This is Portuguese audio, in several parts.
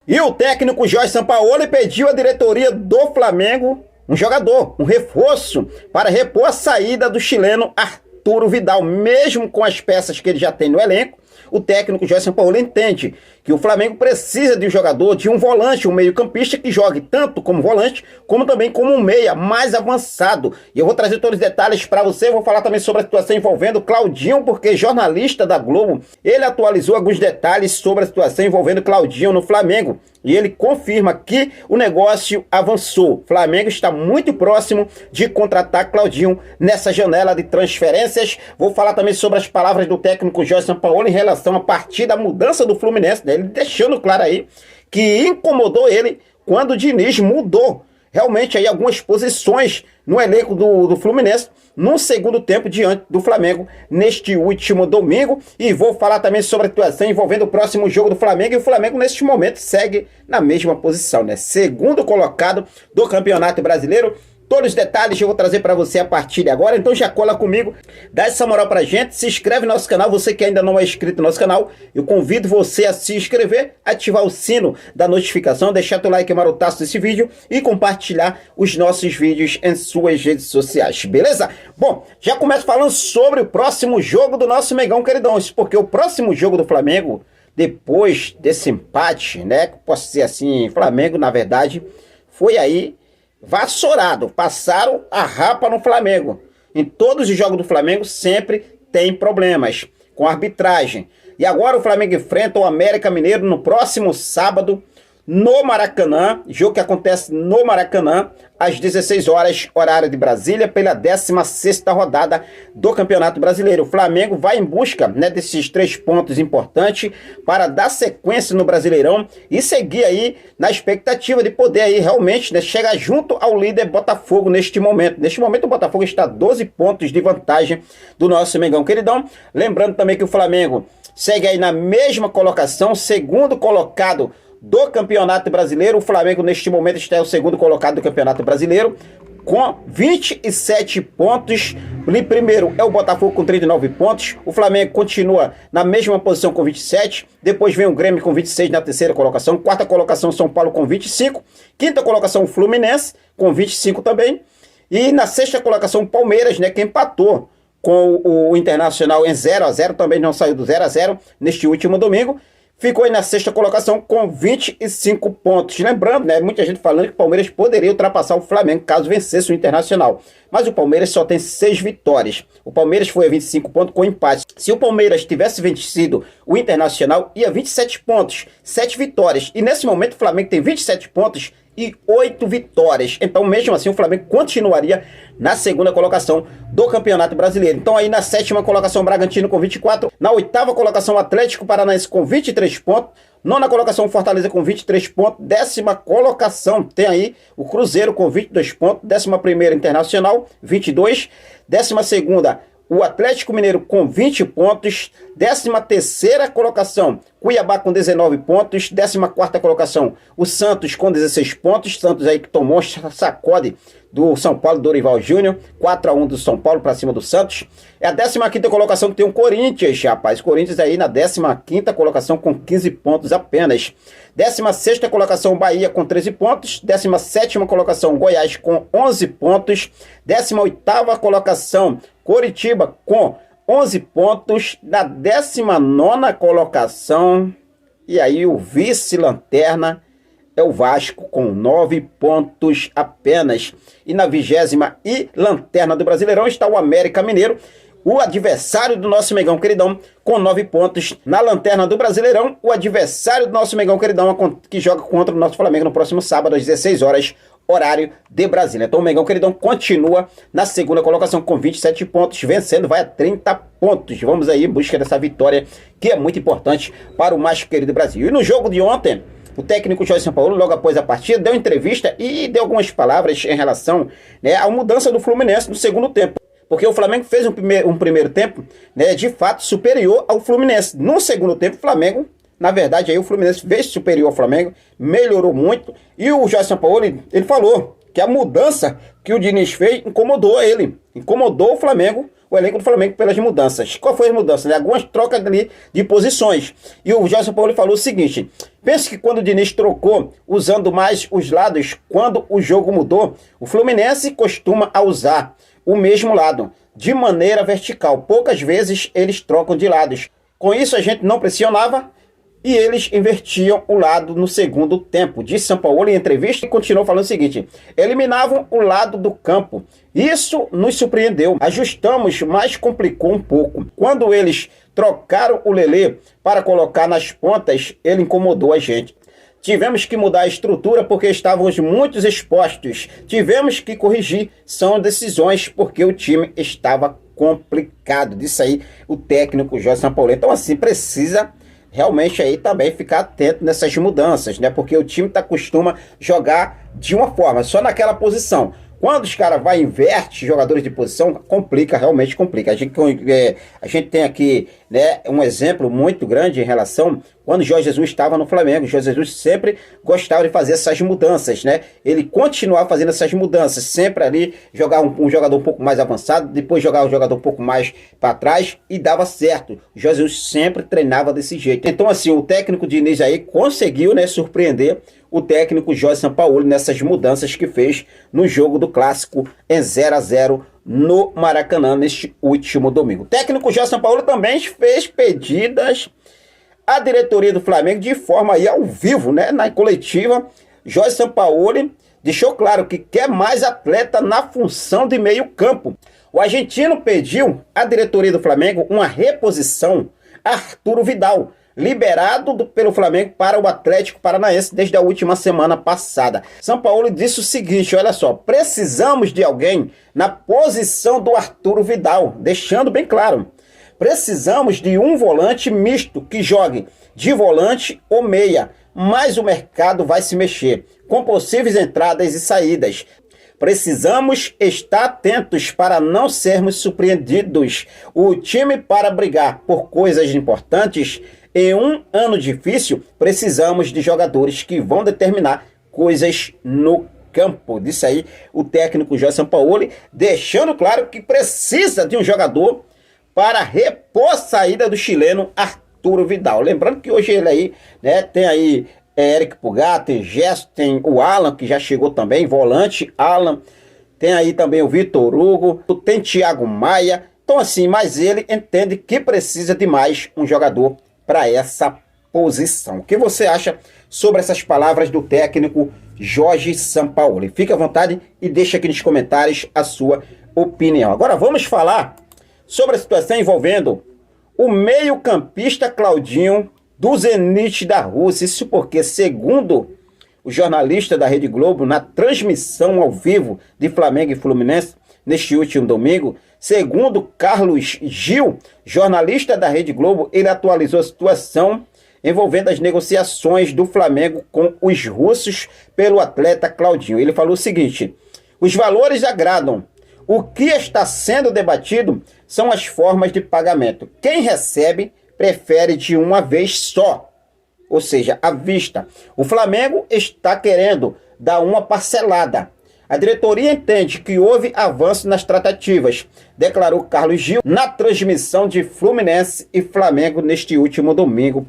E o técnico Jorge Sampaoli pediu à diretoria do Flamengo um jogador, um reforço, para repor a saída do chileno Arturo Vidal. Mesmo com as peças que ele já tem no elenco, o técnico Jorge Sampaoli entende que o Flamengo precisa de um jogador, de um volante, um meio-campista que jogue tanto como volante, como também como um meia mais avançado. E eu vou trazer todos os detalhes para você, vou falar também sobre a situação envolvendo o Claudinho, porque jornalista da Globo, ele atualizou alguns detalhes sobre a situação envolvendo o Claudinho no Flamengo. E ele confirma que o negócio avançou. O Flamengo está muito próximo de contratar Claudinho nessa janela de transferências. Vou falar também sobre as palavras do técnico Jorge Sampaoli em relação a partir da mudança do Fluminense, né? Ele deixando claro aí que incomodou ele quando o Diniz mudou realmente aí algumas posições no elenco do Fluminense no segundo tempo diante do Flamengo neste último domingo. E vou falar também sobre a situação envolvendo o próximo jogo do Flamengo. E o Flamengo neste momento segue na mesma posição, né? Segundo colocado do Campeonato Brasileiro. Todos os detalhes eu vou trazer para você a partir de agora, então já cola comigo, dá essa moral pra gente, se inscreve no nosso canal, você que ainda não é inscrito no nosso canal, eu convido você a se inscrever, ativar o sino da notificação, deixar teu like marotaço desse vídeo e compartilhar os nossos vídeos em suas redes sociais, beleza? Bom, já começo falando sobre o próximo jogo do nosso Mengão queridão, porque o próximo jogo do Flamengo, depois desse empate, né, posso dizer assim, Flamengo na verdade, foi aí vassourado, passaram a rapa no Flamengo. Em todos os jogos do Flamengo sempre tem problemas com a arbitragem. E agora o Flamengo enfrenta o América Mineiro no próximo sábado no Maracanã, jogo que acontece no Maracanã às 16 horas, horário de Brasília, pela 16ª rodada do Campeonato Brasileiro. O Flamengo vai em busca, né, desses 3 pontos importantes para dar sequência no Brasileirão e seguir aí na expectativa de poder aí realmente, né, chegar junto ao líder Botafogo neste momento. Neste momento o Botafogo está a 12 pontos de vantagem do nosso Mengão queridão. Lembrando também que o Flamengo segue aí na mesma colocação, segundo colocado do Campeonato Brasileiro. O Flamengo neste momento está o segundo colocado do Campeonato Brasileiro com 27 pontos. O primeiro é o Botafogo com 39 pontos. O Flamengo continua na mesma posição com 27. Depois vem o Grêmio com 26 na terceira colocação. Quarta colocação São Paulo com 25. Quinta colocação Fluminense com 25 também. E na sexta colocação Palmeiras, né, que empatou com o Internacional em 0-0. Também não saiu do 0-0 neste último domingo. Ficou aí na sexta colocação com 25 pontos. Lembrando, né, muita gente falando que o Palmeiras poderia ultrapassar o Flamengo caso vencesse o Internacional. Mas o Palmeiras só tem 6 vitórias. O Palmeiras foi a 25 pontos com empate. Se o Palmeiras tivesse vencido o Internacional, ia 27 pontos, 7 vitórias. E nesse momento o Flamengo tem 27 pontos e 8 vitórias. Então, mesmo assim, o Flamengo continuaria na segunda colocação do Campeonato Brasileiro. Então, aí na sétima colocação, Bragantino com 24. Na oitava colocação, Atlético Paranaense com 23 pontos. Nona colocação, Fortaleza com 23 pontos. Décima colocação, tem aí o Cruzeiro com 22 pontos. 11ª, Internacional, 22. 12ª, o Atlético Mineiro com 20 pontos. 13ª colocação, Cuiabá com 19 pontos. 14ª colocação, o Santos com 16 pontos. Santos aí que tomou sacode do São Paulo, Dorival Júnior. 4-1 do São Paulo para cima do Santos. É a 15ª colocação que tem o Corinthians, rapaz. Corinthians aí na 15ª colocação com 15 pontos apenas. 16ª colocação, Bahia com 13 pontos. 17ª colocação, Goiás com 11 pontos. 18ª colocação, Coritiba com 11 pontos. Na 19ª colocação, e aí o vice-lanterna é o Vasco com 9 pontos apenas. E na 20ª e lanterna do Brasileirão está o América Mineiro, o adversário do nosso Mengão queridão, com 9 pontos. Na lanterna do Brasileirão, o adversário do nosso Mengão queridão, que joga contra o nosso Flamengo no próximo sábado às 16 horas, horário de Brasília. Então o Mengão queridão continua na segunda colocação com 27 pontos, vencendo, vai a 30 pontos. Vamos aí em busca dessa vitória, que é muito importante para o mais querido Brasil. E no jogo de ontem, o técnico Jorge Sampaoli, logo após a partida, deu entrevista e deu algumas palavras em relação, né, à mudança do Fluminense no segundo tempo. Porque o Flamengo fez um primeiro tempo, né, de fato superior ao Fluminense. No segundo tempo, o Flamengo, na verdade, aí o Fluminense fez superior ao Flamengo, melhorou muito. E o Jorge Sampaoli, ele falou que a mudança que o Diniz fez incomodou ele, incomodou o Flamengo o elenco do Flamengo pelas mudanças. Qual foi as mudanças? Né? Algumas trocas ali de posições. E o Jorge Sampaoli falou o seguinte: penso que quando o Diniz trocou, usando mais os lados, quando o jogo mudou, o Fluminense costuma usar o mesmo lado, de maneira vertical. Poucas vezes eles trocam de lados. Com isso a gente não pressionava e eles invertiam o lado no segundo tempo. Disse Sampaoli em entrevista e continuou falando o seguinte: eliminavam o lado do campo. Isso nos surpreendeu. Ajustamos, mas complicou um pouco. Quando eles trocaram o Lelê para colocar nas pontas, ele incomodou a gente. Tivemos que mudar a estrutura porque estávamos muito expostos. Tivemos que corrigir. São decisões porque o time estava complicado. Disse aí o técnico Jorge Sampaoli. Então assim, precisa realmente aí também ficar atento nessas mudanças, né? Porque o time costuma jogar de uma forma, só naquela posição. Quando os caras vão inverte jogadores de posição, complica, realmente complica. A gente tem aqui, né, um exemplo muito grande em relação quando o Jorge Jesus estava no Flamengo. O Jorge Jesus sempre gostava de fazer essas mudanças, né? Ele continuava fazendo essas mudanças, sempre ali jogar um jogador um pouco mais avançado, depois jogar um jogador um pouco mais para trás e dava certo. O Jorge Jesus sempre treinava desse jeito. Então assim, o técnico Diniz aí conseguiu, né, surpreender o técnico Jorge Sampaoli nessas mudanças que fez no jogo do Clássico em 0-0 no Maracanã neste último domingo. O técnico Jorge Sampaoli também fez pedidas à diretoria do Flamengo de forma aí ao vivo, né? Na coletiva, Jorge Sampaoli deixou claro que quer mais atleta na função de meio campo. O argentino pediu à diretoria do Flamengo uma reposição a Arturo Vidal, liberado pelo Flamengo para o Atlético Paranaense desde a última semana passada. Sampaoli disse o seguinte: olha só, precisamos de alguém na posição do Arturo Vidal, deixando bem claro, precisamos de um volante misto que jogue de volante ou meia, mas o mercado vai se mexer, com possíveis entradas e saídas. Precisamos estar atentos para não sermos surpreendidos. O time, para brigar por coisas importantes em um ano difícil, precisamos de jogadores que vão determinar coisas no campo. Disse aí o técnico Jorge Sampaoli, deixando claro que precisa de um jogador para repor a saída do chileno Arturo Vidal. Lembrando que hoje ele aí, né, tem aí Eric Pulgar, tem Gerson, tem o Alan, que já chegou também, volante, Alan, tem aí também o Vitor Hugo, tem Thiago Maia. Então assim, mas ele entende que precisa de mais um jogador para essa posição. O que você acha sobre essas palavras do técnico Jorge Sampaoli? Fique à vontade e deixe aqui nos comentários a sua opinião. Agora vamos falar sobre a situação envolvendo o meio-campista Claudinho do Zenit da Rússia. Isso porque, segundo o jornalista da Rede Globo, na transmissão ao vivo de Flamengo e Fluminense neste último domingo, segundo Carlos Gil, jornalista da Rede Globo, ele atualizou a situação envolvendo as negociações do Flamengo com os russos pelo atleta Claudinho. Ele falou o seguinte: os valores agradam. O que está sendo debatido são as formas de pagamento. Quem recebe prefere de uma vez só, ou seja, à vista. O Flamengo está querendo dar uma parcelada. A diretoria entende que houve avanço nas tratativas, declarou Carlos Gil na transmissão de Fluminense e Flamengo neste último domingo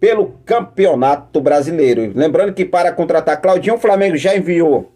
pelo Campeonato Brasileiro. Lembrando que para contratar Claudinho, o Flamengo já enviou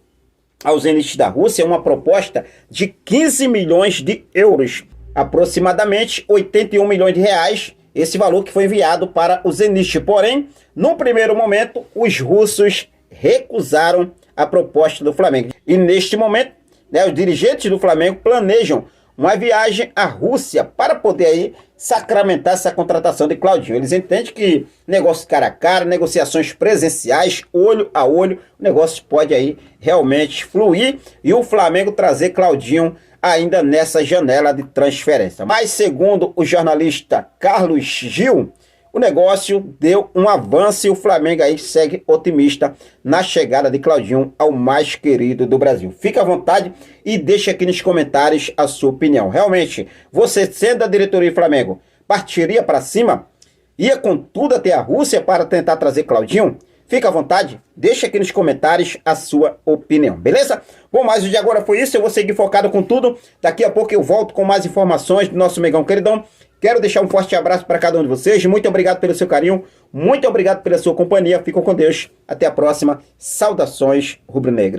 ao Zenit da Rússia uma proposta de 15 milhões de euros, aproximadamente 81 milhões de reais, esse valor que foi enviado para o Zenit. Porém, num primeiro momento, os russos recusaram a proposta do Flamengo. E neste momento, né, os dirigentes do Flamengo planejam uma viagem à Rússia para poder aí sacramentar essa contratação de Claudinho. Eles entendem que negócio cara a cara, negociações presenciais, olho a olho, o negócio pode aí realmente fluir e o Flamengo trazer Claudinho ainda nessa janela de transferência. Mas segundo o jornalista Carlos Gil, o negócio deu um avanço e o Flamengo aí segue otimista na chegada de Claudinho ao mais querido do Brasil. Fica à vontade e deixa aqui nos comentários a sua opinião. Realmente, você sendo da diretoria do Flamengo, partiria para cima? Ia com tudo até a Rússia para tentar trazer Claudinho? Fica à vontade, deixa aqui nos comentários a sua opinião, beleza? Bom, mas o de agora foi isso, eu vou seguir focado com tudo. Daqui a pouco eu volto com mais informações do nosso Mengão queridão. Quero deixar um forte abraço para cada um de vocês. Muito obrigado pelo seu carinho, muito obrigado pela sua companhia. Fiquem com Deus. Até a próxima. Saudações rubro-negras.